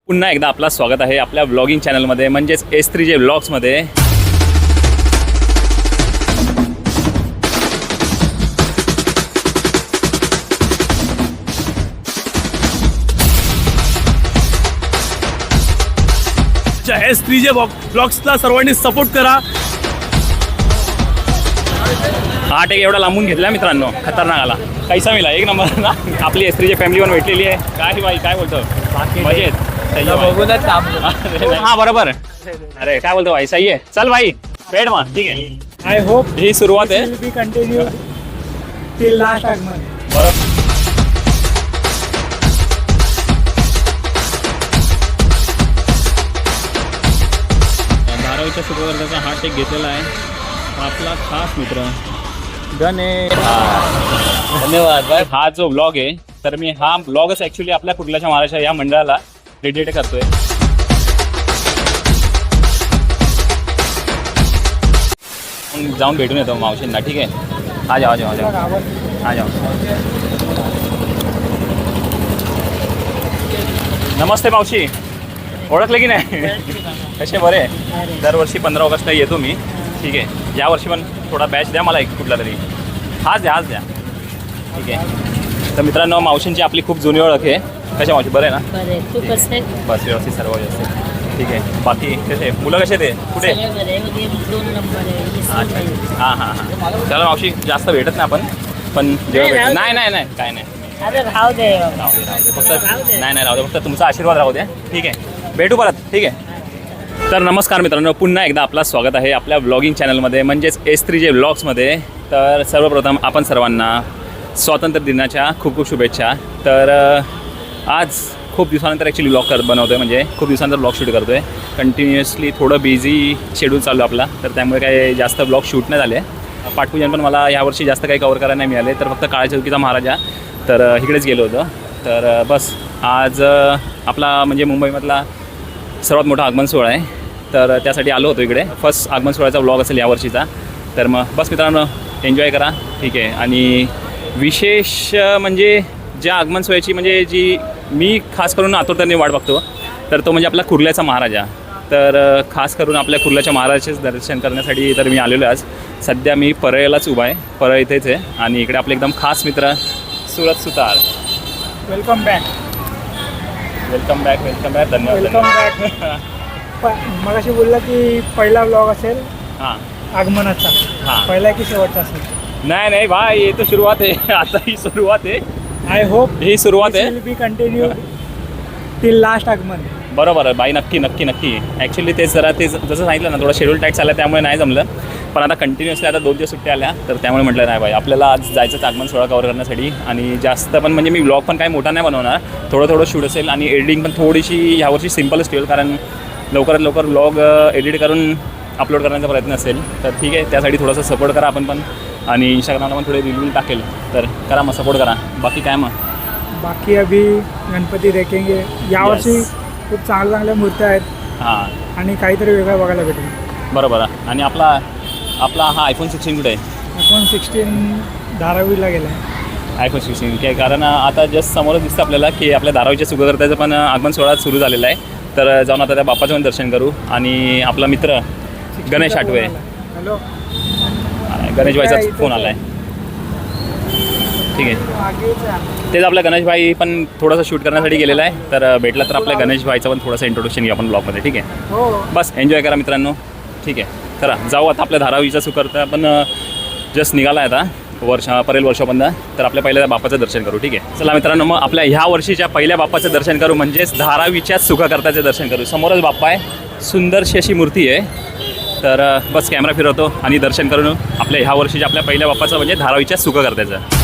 पुन्हा एकदा आपलं स्वागत आहे आपल्या व्लॉगिंग चॅनलमध्ये म्हणजेच S3J व्लॉग्समध्ये। S3J व्लॉग्सला सर्वांनी सपोर्ट करा। हा टेक एवढा लांबून घेतला मित्रांनो, खतरनाक आला, कैसा मिला, एक नंबर ना। आपली S3J फॅमिली पण भेटलेली आहे। काय भाई काय बोलतो, मजेत हाँ बरोबर। अरे काय बोलतो भाई, सही है, चल भाई बैठ मग, ठीक है। आय होप ही सुरुवात आहे, बी कंटिन्यू टिल लास्ट आगमन। बरोबर। धारावीच्या सुरुवातीचा हा टेक घेतलेला आहे आपला खास मित्र गणेश। धन्यवाद भाई। हा जो ब्लॉग आहे तर मी हा ब्लॉगच ॲक्च्युली आपल्या कुर्ल्याच्या महाराष्ट्र या मंडळाला डेडिकेट करतोय। जाऊन भेटून येतो मावशींना, ठीक आहे। आ जाओ आ जाओ आ जाओ आ जाओ। नमस्ते मावशी, ओळखलं की नाही? कसे बरे? दरवर्षी 15 ऑगस्टला येतो मी, ठीक आहे। यावर्षी पण थोडा बॅच द्या मला एक कुठला तरी, हाच द्या ठीक आहे। तर मित्रांनो मावशींची आपली खूप जुनी ओळख आहे। कशा मावशी, बरं आहे ना? बरे, तू कसे? बस व्यवस्थित, सर्व व्यवस्थित, ठीक आहे। बाकी कसे मुलं, कसे ते कुठे? दोन नंबर आहे। हां हां हां, चला मावशी जास्त भेटत नाही आपण, पण जेव्हा भेटत नाही नाही नाही काय नाही, अरे राहू दे राहू दे फक्त, नाही राहू दे फक्त, तुमचा आशीर्वाद राहू द्या, ठीक आहे। भेटू परत, ठीक आहे। तर नमस्कार मित्रांनो, पुन्हा एकदा आपलं स्वागत आहे आपल्या व्लॉगिंग चॅनलमध्ये म्हणजेच S3J व्लॉग्समध्ये। तर सर्वप्रथम आपण सर्वांना स्वातंत्र्य दिनाच्या खूप खूप शुभेच्छा। तर आज खूप दिवसानंतर ॲक्च्युली ब्लॉग बनवतो आहे, म्हणजे खूप दिवसानंतर ब्लॉग शूट करतो आहे। कंटिन्युअसली थोडं बिझी शेड्यूल चालू आहे आपला, तर त्यामुळे काही जास्त ब्लॉग शूट नाही झाले। पाठपूजन पण मला यावर्षी जास्त काही कवर करायला नाही मिळाले, तर फक्त काळ्या चौकीचा महाराजा तर इकडेच गेलो होतो। तर बस आज आपला म्हणजे मुंबईमधला सर्वात मोठा आगमन सोहळा आहे, तर त्यासाठी आलो होतो इकडे। फर्स्ट आगमन सोहळ्याचा व्लॉग असेल यावर्षीचा, तर मग बस मित्रांनो एन्जॉय करा, ठीक आहे। आणि विशेष म्हणजे ज्या आगमन सोहळ्याची म्हणजे जी मी खास करून आतुरतेने वाट बघतो, तर तो म्हणजे आपला कुर्ल्याचा महाराजा। तर खास करून आपल्या कुर्ल्याच्या महाराजाचेच दर्शन करण्यासाठी तर मी आलेलो आहे आज। सध्या मी परळलाच उभा आहे, परळ इथेच आहे, आणि इकडे आपले एकदम खास मित्र Surat Sutar. Welcome back. Welcome back, welcome back, धन्यवाद। Welcome back. मगाशी बोलला की पहिला व्लॉग असेल हां आगमनाचा, हां, पहिला की शेवटचा असेल? नाही नाही भाई, ये तो सुरुवात आहे, आता ही सुरुवात आहे। आय होप ही सुरुवात आहे, बी कंटिन्यू टिल लास्ट आगमन। बरोबर आहे बाई, नक्की नक्की नक्की। ॲक्च्युली तेच जरा ते जसं सांगितलं ना, थोडा शेड्यूल टॅक्स आला त्यामुळे नाही जमलं, पण आता कंटिन्युअसली आता 2 दिवस सुट्ट्या आल्या, तर त्यामुळे म्हटलं नाही बाई आपल्याला आज जायचंच आगमन सोहळा कवर करण्यासाठी। आणि जास्त पण म्हणजे मी ब्लॉग पण काही मोठा नाही बनवणार, थोडं शूट असेल, आणि एडिटिंग पण थोडीशी ह्यावर्षी सिम्पलच ठेवेल, कारण लवकरात लवकर ब्लॉग एडिट करून अपलोड करण्याचा प्रयत्न असेल। तर ठीक आहे, त्यासाठी थोडंसं सपोर्ट करा आपण पण, आणि इंस्टाग्रामला पण थोडे रील टाकेल, तर करा मग, सपोर्ट करा। बाकी काय मग? बाकी अभी गणपती देखेंगे यावर्षी। खूप चांगल्या मूर्त्या आहेत, हां, आणि काहीतरी वेगळं बघायला भेटेल। बरोबर आहे। आणि आपला हा iPhone 16 कुठे आहे? iPhone 16 धारावीला गेला आहे। iPhone 16 काय, कारण आता जस्ट समोरच दिसतं आपल्याला की आपल्या धारावीच्या सुगकर्त्याचं पण आगमन सोहळा सुरू झालेला आहे। तर जाऊन आता त्या बाप्पाचं पण दर्शन करू। आणि आपला मित्र गणेश आठवे, हॅलो, गणेश भाईचा फोन आला आहे, ठीक आहे। तेच आपल्या गणेश भाई पण थोडंसं शूट करण्यासाठी गेलेला आहे, तर भेटला तर आपल्या गणेश भाईचं पण थोडंसं इंट्रोडक्शन घेऊ आपण ब्लॉगमध्ये, ठीक आहे। हो, बस एन्जॉय करा मित्रांनो, ठीक आहे। चला जाऊ आता आपल्या धारावीचा सुकर्ता पण जस्ट निघाला आहे आता परेल वर्षापर्यंत, तर आपल्या पहिल्या बाप्पाचं दर्शन करू, ठीक आहे। चला मित्रांनो, मग आपल्या ह्या वर्षीच्या पहिल्या बाप्पाचं दर्शन करू, म्हणजेच धारावीच्या सुखकर्त्याचं दर्शन करू। समोरच बाप्पा आहे, सुंदरशी अशी मूर्ती आहे, तर बस कॅमेरा फिरवतो आणि दर्शन करून आपल्या ह्या वर्षीच्या आपल्या पहिल्या बाप्पाचं म्हणजे धारावीच्या सुखकर्त्याचं।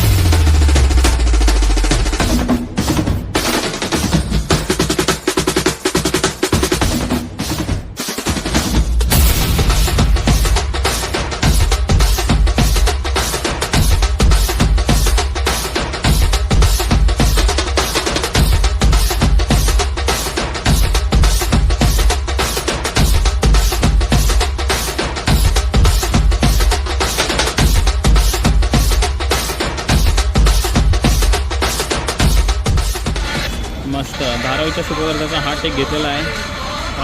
गणेशच्या सुखवर्धाचा हा टेक घेतलेला आहे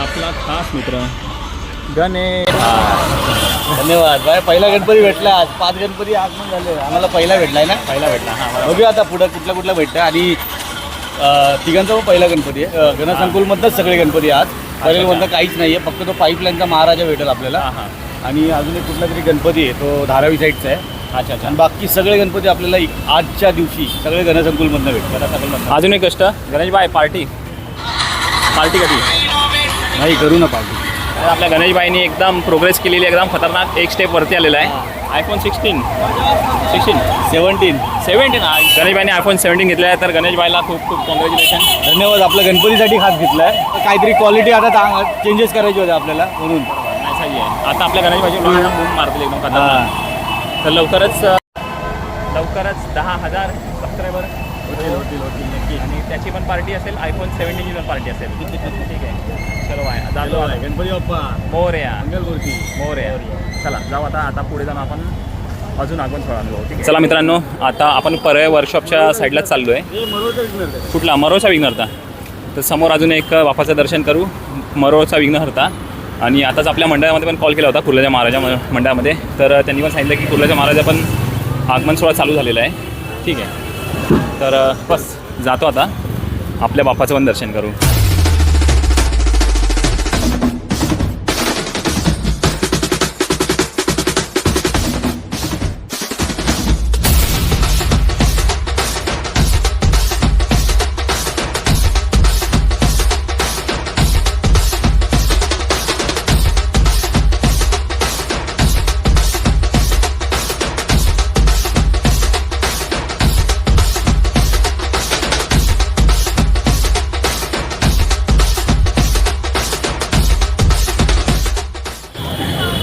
आपला खास मित्र गणेश. धन्यवाद बाय. पहिला गणपती भेटला आज. 5 गणपती आगमन झाले. आम्हाला पहिला भेटलाय ना. पहिला भेटला. हां बघूया आता पुढं कुठला भेटतं. आणि तिघांचा पण पहिला गणपती आहे. गणसंकुलमधनंच सगळे गणपती आज. परेलमधनं काहीच नाही आहे. फक्त तो पाईपलाईनचा महाराजा भेटेल आपल्याला. हां. आणि अजून एक कुठला तरी गणपती आहे तो धारावी साईडचा आहे. अच्छा अच्छा. आणि बाकी सगळे गणपती आपल्याला आजच्या दिवशी सगळे गणसंकुलमधनं भेटतात. अजून एक कष्ट गणेश बाय पार्टी कधी नाही करू ना पार्टी. तर आपल्या गणेशबाईंनी एकदम प्रोग्रेस केलेली एकदम खतरनाक एक स्टेप वरती आलेला आहे. आयफोन 17 गणेशबाईंनी आयफोन 17 घेतला आहे. तर गणेशबाईला खूप खूप कॉंग्रॅच्युलेशन. धन्यवाद. आपल्या गणपतीसाठी खास घेतला आहे. काहीतरी क्वालिटी आता चेंजेस करायची होते आपल्याला म्हणून. नाही सही आहे. आता आपल्या गणेशबाईची बूम मारतील एकदम खतरनाक. तर लवकरच 10,000 सबस्क्रायबर होतील नक्की. आणि त्याची पण पार्टी असेल. आयफोन 17ची पण पार्टी असेल. ठीक आहे. चलो बाय. जातो आता. गणपती बाप्पा मोरया. मंगलमूर्ती. मोरया. चला जाऊ आता पुढे जाऊन आपण अजून आगमन सोहळा अनुभवू. ठीक आहे. चला मित्रांनो आता आपण परळ वर्कशॉपच्या साईडलाच चाललो आहे. कुठला मरोचा विघ्नहर्ता. तर समोर अजून एक बाप्पाचं दर्शन करू. मरोचा विघ्नहर्ता. आणि आताच आपल्या मंडळामध्ये पण कॉल केला होता कुर्ल्याच्या महाराजा मंडळामध्ये. तर त्यांनी पण सांगितलं की कुर्ल्याच्या महाराजा पण आगमन सोहळा चालू झालेला आहे. ठीक आहे. तर बस जातो आता आपल्या बाप्पाचं पण दर्शन करू.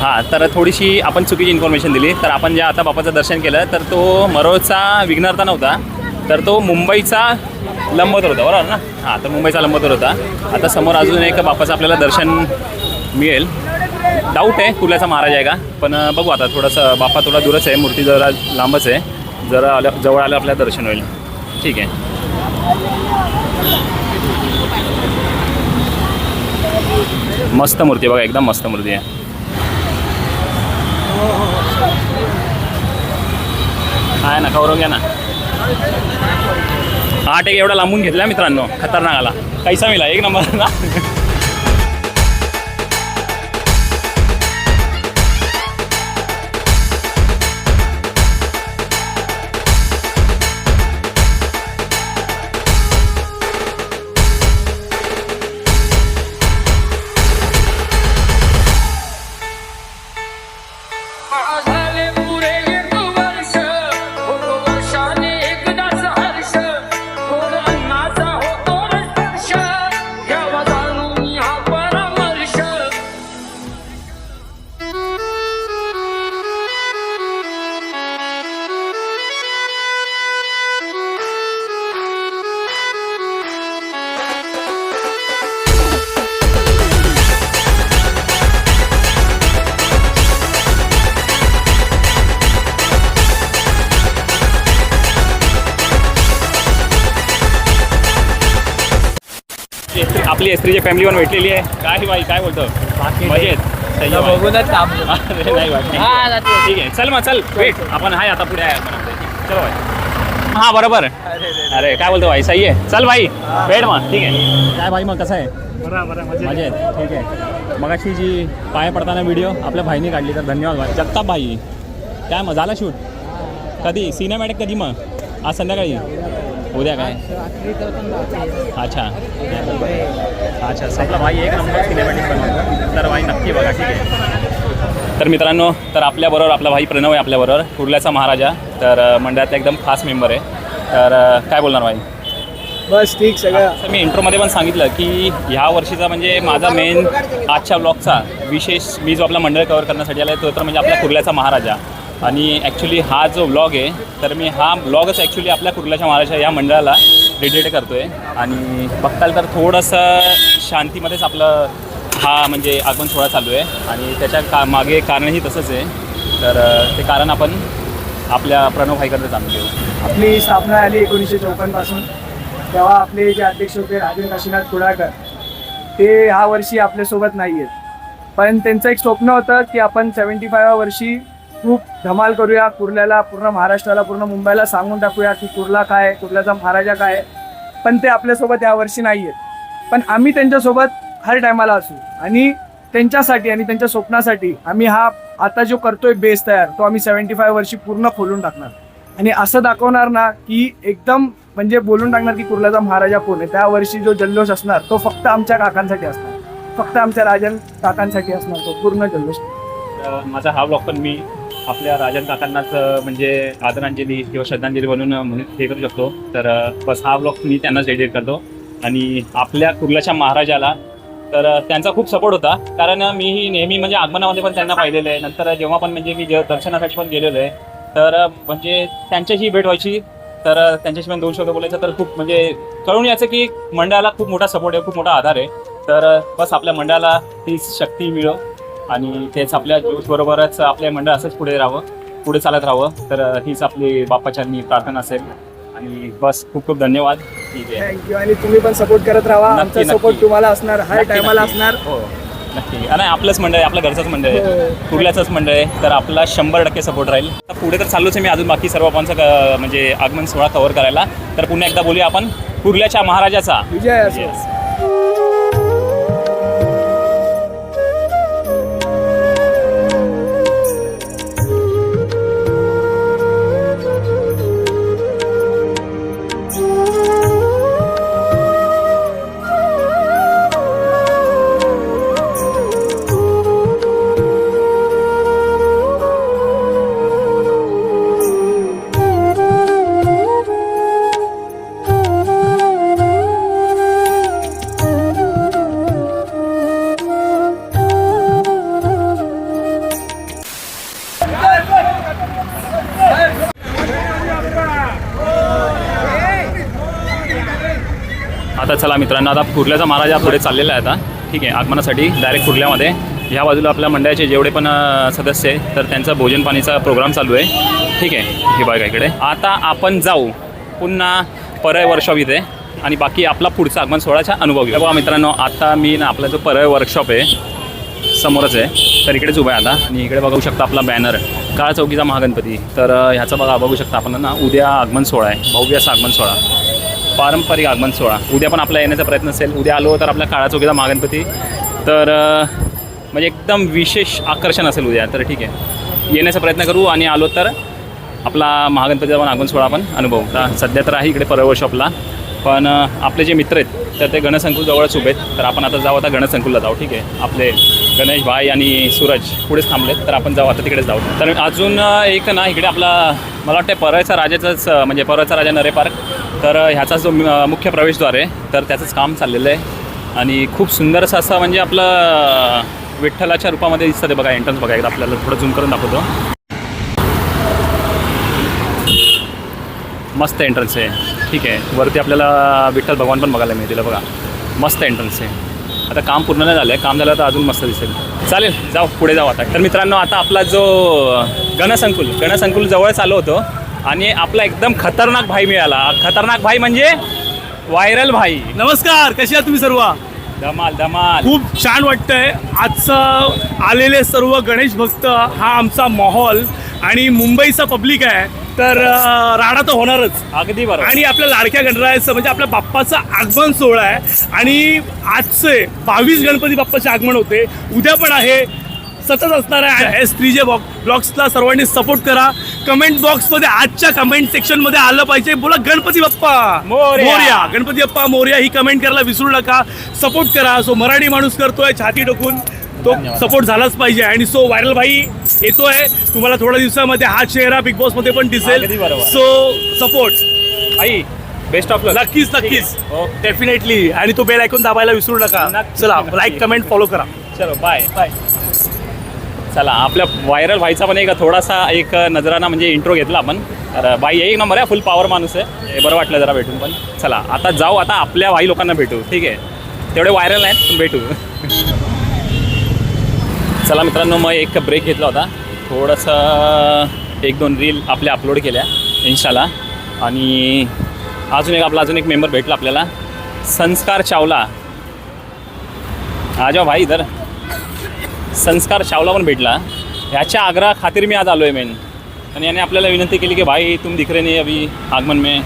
हां तर थोडीशी आपण चुकीची इन्फॉर्मेशन दिली. तर आपण ज्या आता बाप्पाचं दर्शन केलं तर तो मरोळचा विघ्नहर्ता नव्हता. तर तो मुंबईचा लंबोदर होता बरोबर ना. हां तर मुंबईचा लंबोदर होता. आता समोर अजून एक बाप्पाचं आपल्याला दर्शन मिळेल. डाऊट आहे कुर्ल्याचा महाराज आहे का. पण बघू आता थोडंसं बाप्पा थोडा दूरच आहे. मूर्ती जरा लांबच आहे. जरा जवळ आलं आपल्याला दर्शन होईल. ठीक आहे. मस्त मूर्ती बघा एकदम मस्त मूर्ती आहे. आहे ना कवरून घ्या ना. हा टेक एवढा लांबून घेतला मित्रांनो खतरनाक आला. कैसा मिला एक नंबर ना. आपली एस्त्रीची फॅमिली पण भेटलेली आहे. काय बाई काय बोलतो मजेत. बघूनच नाही वाटत. ठीक आहे चल मग चल वेट आपण आहे आता पुढे आहे. चलो भाई. हां बरोबर. अरे काय बोलतो भाई सही आहे. चल भाई वेट मग. ठीक आहे. काय भाई मग कसं आहे. मजेत. ठीक आहे. मग अशी जी पाय पडताना व्हिडिओ आपल्या भाईने काढली तर धन्यवाद भाई. जगताप भाई काय मग झाला शूट कधी सिनेमॅटिक कधी मग आज संध्याकाळी उद्या काय. अच्छा अच्छा संपला भाई. एक नंबर सिनेमॅटिक बनवतो. तर भाई नक्की बघा. ठीक आहे. तर मित्रांनो तर आपल्याबरोबर आपला भाई प्रणव आहे आपल्याबरोबर कुर्ल्याचा महाराजा. तर मंडळातला एकदम खास मेंबर आहे. तर काय बोलणार भाई. बस ठीक सगळं. तर मी इंट्रोमध्ये पण सांगितलं की ह्या वर्षीचा म्हणजे माझा मेन आजच्या ब्लॉगचा विशेष मी जो आपला मंडळ कव्हर करण्यासाठी आला आहे तो तर म्हणजे आपल्या कुर्ल्याचा महाराजा. आणि ॲक्च्युली हा जो ब्लॉग आहे तर मी हा ब्लॉगच ॲक्च्युली आपल्या कुर्ल्याच्या महाराजा या मंडळाला डेडिकेट करतो आहे. आणि बघताल तर थोडंसं शांतीमध्येच आपलं हा म्हणजे आगमन सोहळा चालू आहे. आणि त्याच्या मागे कारणही तसंच आहे. तर ते कारण आपण आपल्या प्रणव भाईकडे जाणून घेऊ. आपली स्थापना झाली 1954 पासून. तेव्हा आपले जे अध्यक्ष होते राजेंद्र काशीनाथ कुडाळकर, ते ह्या वर्षी आपल्यासोबत नाही आहेत. पण त्यांचं एक स्वप्न होतं की आपण 75व्या वर्षी खूप धमाल करूया, कुर्ल्याला, पूर्ण महाराष्ट्राला, पूर्ण मुंबईला सांगून टाकूया की कुर्ला काय, कुर्ल्याचा महाराजा काय. पण ते आपल्यासोबत यावर्षी नाही आहेत. पण आम्ही त्यांच्यासोबत हर टायमाला असू आणि त्यांच्यासाठी आणि त्यांच्या स्वप्नासाठी आम्ही हा आता जो करतोय बेस तयार, तो आम्ही 75 वर्षी पूर्ण खोलून टाकणार आणि असं दाखवणार ना की एकदम म्हणजे बोलून टाकणार की कुर्ल्याचा महाराजा कोण आहे. त्या वर्षी जो जल्लोष असणार तो फक्त आमच्या काकांसाठी असणार, फक्त आमच्या राजन काकांसाठी असणार तो पूर्ण जल्लोष. माझा हा ब्लॉग पण मी आपल्या राजन काकांनाच म्हणजे आदरांजली किंवा श्रद्धांजली म्हणून हे करू शकतो. तर बस हा ब्लॉग मी त्यांनाच डेडिकेट करतो. आणि आपल्या कुर्ल्याच्या महाराजाला तर त्यांचा खूप सपोर्ट होता, कारण मीही नेहमी म्हणजे आगमनामध्ये पण त्यांना पाहिलेलं आहे. नंतर जेव्हा पण म्हणजे मी दर्शनासाठी पण गेलेलो आहे, तर म्हणजे त्यांच्याशी भेट व्हायची, तर त्यांच्याशी पण 2 शब्द बोलायचं, तर खूप म्हणजे कळून यायचं की मंडळाला खूप मोठा सपोर्ट आहे, खूप मोठा आधार आहे. तर बस आपल्या मंडळाला ती शक्ती मिळो आणि तेच आपल्या जोशबरोबरच आपले मंडळ असंच पुढे राहावं, पुढे चालत राहावं. तर हीच आपली बाप्पाच्या प्रार्थना असेल. आणि बस खूप खूप धन्यवाद. ठीक आहे, थँक्यू. आणि तुम्ही पण सपोर्ट करत राहा, नक्की, आमचा सपोर्ट तुम्हाला असणार, हर टायमाला असणार. हो नक्की. आणि आपलंच मंडळ आहे, आपल्या घरचंच मंडळ आहे, कुर्ल्याचंच मंडळ आहे, तर आपला 100% सपोर्ट राहील. आता पुढे तर चालूच आहे मी अजून बाकी सर्व बाबांचा म्हणजे आगमन सोहळा कव्हर करायला. तर पुन्हा एकदा बोलूया आपण कुर्ल्याच्या महाराजाचा विजय असो. Yes. आता चला मित्रांनो, आता कुर्ल्याचा महाराजा पुढे चाललेला आहे आता. ठीक आहे, आगमनासाठी डायरेक्ट कुर्ल्यामध्ये. ह्या बाजूला आपल्या मंडळाचे जेवढे पण सदस्य आहे, तर त्यांचा भोजन पाणीचा प्रोग्राम चालू आहे. ठीक आहे, हे बघा इकडे. आता आपण जाऊ पुन्हा परळ वर्कशॉप इथे आणि बाकी आपला पुढचा आगमन सोहळ्याचा अनुभव घेऊ. बघा मित्रांनो, आता मी ना आपला जो परळ वर्कशॉप आहे समोरच आहे, तर इकडेच उभा आहे आता. आणि इकडे बघू शकता आपला बॅनर काळा चौकीचा महागणपती. तर ह्याचा बघा बघू शकता आपण ना, उद्या आगमन सोहळा आहे, भव्य असा आगमन सोहळा, पारंपरिक आगमन सोहळा. उद्या पण आपला येण्याचा प्रयत्न असेल. उद्या आलो तर आपला काळा चौकीचा महागणपती, तर म्हणजे एकदम विशेष आकर्षण असेल उद्या. तर ठीक आहे, येण्याचा प्रयत्न करू आणि आलो तर आपला महागणपतीचा पण आगमन सोहळा आपण अनुभव. तर सध्या तर आहे इकडे परळ वर्कशॉपला, पण आपले जे मित्र आहेत तर ते गणसंकुल जवळच उभे आहेत. तर आपण आता जाऊ, आता गणसंकुलला जाऊ. ठीक आहे, आपले गणेश भाई आणि सूरज पुढेच थांबलेत, तर आपण जाऊ आता तिकडेच जाऊ. तर अजून एक ना इकडे आपला मला वाटतं परळचा राजाचाच म्हणजे परळचा राजा नरे पार्क, तर ह्याचा जो मुख्य प्रवेशद्वार आहे तर त्याचंच काम चाललेलं आहे. आणि खूप सुंदर असं म्हणजे आपलं विठ्ठलाच्या रूपामध्ये दिसतं ते. बघा एंट्रन्स बघा एकदा आपल्याला थोडं झूम करून दाखवतो. मस्त एंट्रन्स आहे. ठीक आहे, वरती आपल्याला विठ्ठल भगवान पण बघायला मिळतील. बघा मस्त एंट्रन्स आहे. आता काम पूर्ण नाही झालं आहे, काम झालं तर अजून मस्त दिसेल. चालेल, जाऊ पुढे जाऊ आता. तर मित्रांनो, आता आपला जो गणसंकुल जवळच आलो होतो आणि आपला एकदम खतरनाक भाई मिळाला. खतरनाक भाई म्हणजे व्हायरल भाई. नमस्कार, कसे आहात तुम्ही सर्व? धमाल धमाल. खूप छान वाटतंय. आजचं आलेले सर्व गणेश भक्त, हा आमचा माहोल आणि मुंबईचा पब्लिक आहे, तर राडा तर होणारच. अगदी बरोबर. आणि आपल्या लाडक्या गणरायाचं म्हणजे आपल्या बाप्पाचा आगमन सोहळा आहे आणि आजचे 22 गणपती बाप्पाचे आगमन होते, उद्या पण आहे, सतत असणार आहे. S3J ब्लॉग्सला सर्वांनी सपोर्ट करा. कमेंट बॉक्समध्ये आजच्या कमेंट सेक्शनमध्ये आलं पाहिजे, बोला गणपती बाप्पा मोरया, गणपती बाप्पा मोरया ही कमेंट करायला विसरू नका. सपोर्ट करा. सो मराठी माणूस करतोय छाती टोकून, तो सपोर्ट झालाच पाहिजे. आणि सो व्हायरल भाई येतोय, तुम्हाला थोड्या दिवसामध्ये हा चेहरा बिग बॉस मध्ये पण दिसेल. So support I, best of luck. नक्कीच नक्कीच, डेफिनेटली. आणि तो बेल आयकॉन दाबायला विसरू नका. चला, लाईक कमेंट फॉलो करा. चलो बाय बाय. चला, आपल्या व्हायरल व्हायचा पण एक थोडासा एक नजराना म्हणजे इंट्रो घेतला आपण. तर बाई एक नंबर आहे, फुल पॉवर माणूस आहे. हे बरं वाटलं जरा भेटून. पण चला आता जाऊ, आता आपल्या भाई लोकांना भेटू. ठीक आहे, तेवढे व्हायरल नाहीत पण भेटू. चला मित्रांनो, मग एक ब्रेक घेतला होता, थोडंसं 1-2 रील आपल्या अपलोड केल्या इन्स्टाला. आणि अजून एक मेंबर भेटला आपल्याला, संस्कार चावला. हा जाओ भाई इधर. संस्कार चावला पण भेटला. ह्याच्या आग्रह खातीर मी आज आलो आहे मेन. आणि याने आपल्याला विनंती केली की भाई तुम दिख रहे नहीं अभी आगमन में.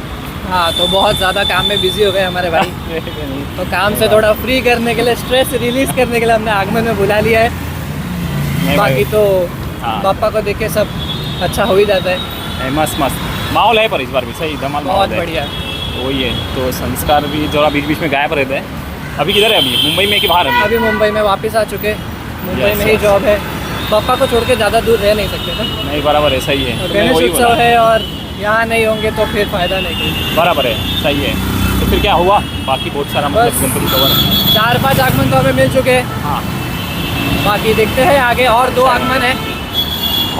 हाँ, तो बहुत ज़्यादा काम में बिजी हो गए हमारे भाई. तो काम से थोड़ा फ्री करने के लिए, स्ट्रेस रिलीज करने के लिए हमने आगमन में बुला लिया है. नहीं बाकी भाई. तो हाँ. पापा को देख के सब अच्छा हो ही जाता है. मस्त माहौल है पर इस बार भी सही धमाल बहुत माहौल है. बढ़िया. वही है. तो संस्कार भी जरा बीच बीच में गायब रहते हैं. अभी किधर है? अभी मुंबई में कि बाहर? अभी मुंबई में वापस आ चुके. मुंबई Yes, में ही yes. जॉब है. पापा को छोड़ के ज़्यादा दूर रह नहीं सकते ना. नहीं बराबर है, सही है. तो मैं गणेश वही उत्सव बोला. है और यहाँ नहीं होंगे तो फिर फ़ायदा नहीं कोई. बराबर है, सही है. तो फिर क्या हुआ? बाकी बहुत सारा मतलब बस. गणपति कवर. 4-5 आगमन तो हमें मिल चुके हैं. हाँ. बाकी देखते हैं आगे और 2 आगमन है.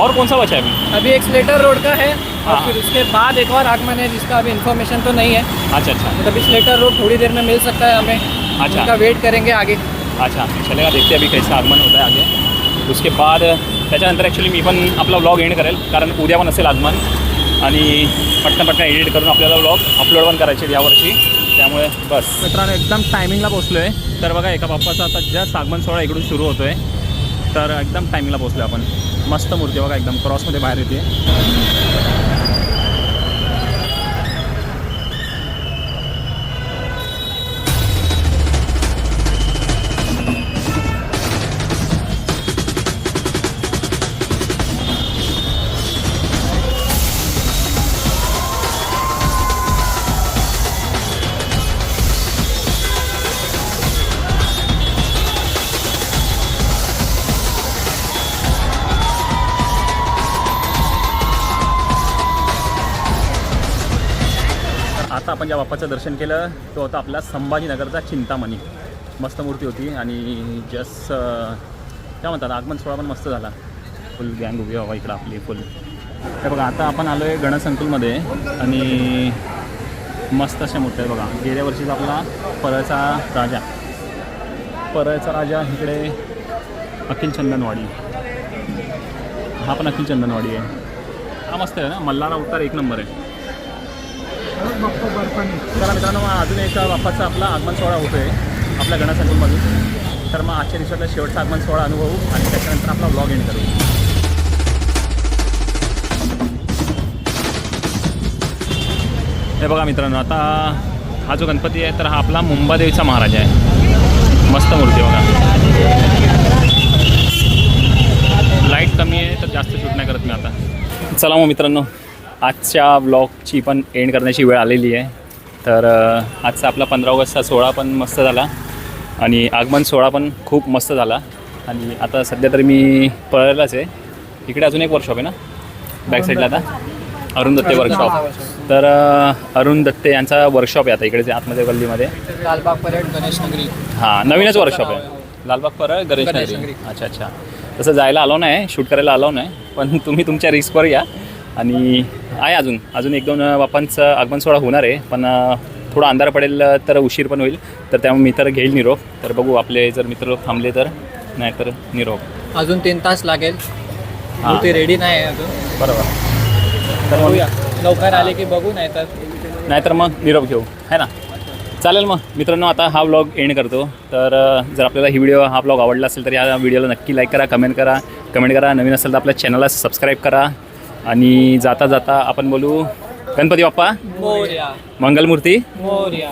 और कौन सा बचा है अभी? अभी एक स्लेटर रोड का है और हाँ. फिर उसके बाद एक और आगमन है जिसका अभी इन्फॉर्मेशन तो नहीं है. अच्छा. मतलब स्लेटर रोड थोड़ी देर में मिल सकता है हमें. अच्छा. उनका वेट करेंगे आगे. अच्छा चलेगा, देखते अभी कैसा आगमन होतं आहे आगे. उसके बाद त्याच्यानंतर ॲक्च्युली मी पण आपला व्लॉग एंड करेल, कारण उद्या पण असेल आगमन आणि पटकन एडिट करून आपल्याला व्लॉग अपलोड पण करायचे यावर्षी. त्यामुळे बस मित्रांनो एकदम टायमिंगला पोचलो आहे. तर बघा एका बाप्पाचा आता जस्ट आगमन सोहळा इकडून सुरू होतो आहे. तर एकदम टायमिंगला पोचलो आपण. मस्त मूर्ती बघा, एकदम क्रॉसमध्ये बाहेर येते. आता आपण ज्या बाप्पाचं दर्शन केलं तो होता आपला संभाजीनगरचा चिंतामणी. मस्त मूर्ती होती आणि जस्ट काय म्हणतात आगमन सोहळा पण मस्त झाला. फुल गँग उभी हवा इकडं आपली फुल. हे बघा आता आपण आलो आहे गणसंकुलमध्ये आणि मस्त अशा मूर्त्या आहे बघा. गेल्या वर्षीचा आपला परळचा राजा इकडे अखिल चंदनवाडी. हा पण अखिल चंदनवाडी आहे. हा मस्त आहे ना, मल्हारा उतार एक नंबर आहे. चला मित्रांनो, अजून एक बाप्पाचा आपला आगमन सोहळा होतो आहे आपल्या गणसंकुलमधून. तर मग आजच्या दिवसातला शेवटचा आगमन सोहळा अनुभवू आणि त्याच्यानंतर आपला व्लॉग एंड करू. हे बघा मित्रांनो, आता हा जो गणपती आहे तर हा आपला मुंबादेवीचा महाराज आहे. मस्त मूर्ती बघा. लाईट कमी आहे तर जास्त शूट नाही करत मी आता. चला मग मित्रांनो, आजच्या व्लॉगची पण एंड करण्याची वेळ आलेली आहे. तर आजचा आपला 15 ऑगस्टचा सोहळा पण मस्त झाला आणि आगमन सोहळा पण खूप मस्त झाला. आणि आता सध्या तरी मी पळायलाच आहे. इकडे अजून एक वर्कशॉप आहे ना बॅक साईडला, आता अरुण दत्ते वर्कशॉप. तर अरुण दत्ते यांचा वर्कशॉप आहे आता इकडे आतमध्ये गल्लीमध्ये. लालबाग परेड गणेश नगरी. हां, नवीनच वर्कशॉप आहे लालबाग परळ गणेश नगरी. अच्छा. तसं जायला अलाव नाही, शूट करायला अलाव नाही, पण तुम्ही तुमच्या रिस्कवर या. आणि आहे अजून 1-2 बाप्पांचं आगमन सोहळा होणार आहे, पण थोडा अंधार पडेल तर उशीर पण होईल. तर त्यामुळे मी तर घेईल निरोप. तर बघू आपले जर मित्र लोक थांबले तर, नाही तर निरोप. अजून 3 तास लागेल. हां, ते रेडी नाही आहे अजून. बरोबर. तर बघूया, लवकर आले की बघू, नाहीतर मग निरोप घेऊ, है ना. चालेल मग मित्रांनो, आता हा व्लॉग एंड करतो. तर जर आपल्याला हा व्लॉग आवडला असेल तर या व्हिडिओला नक्की लाईक करा, कमेंट करा. नवीन असेल तर आपल्या चॅनलला सबस्क्राईब करा. आणि जाता आपण बोलू गणपती बाप्पा मोरया. मंगलमूर्ती मोरया.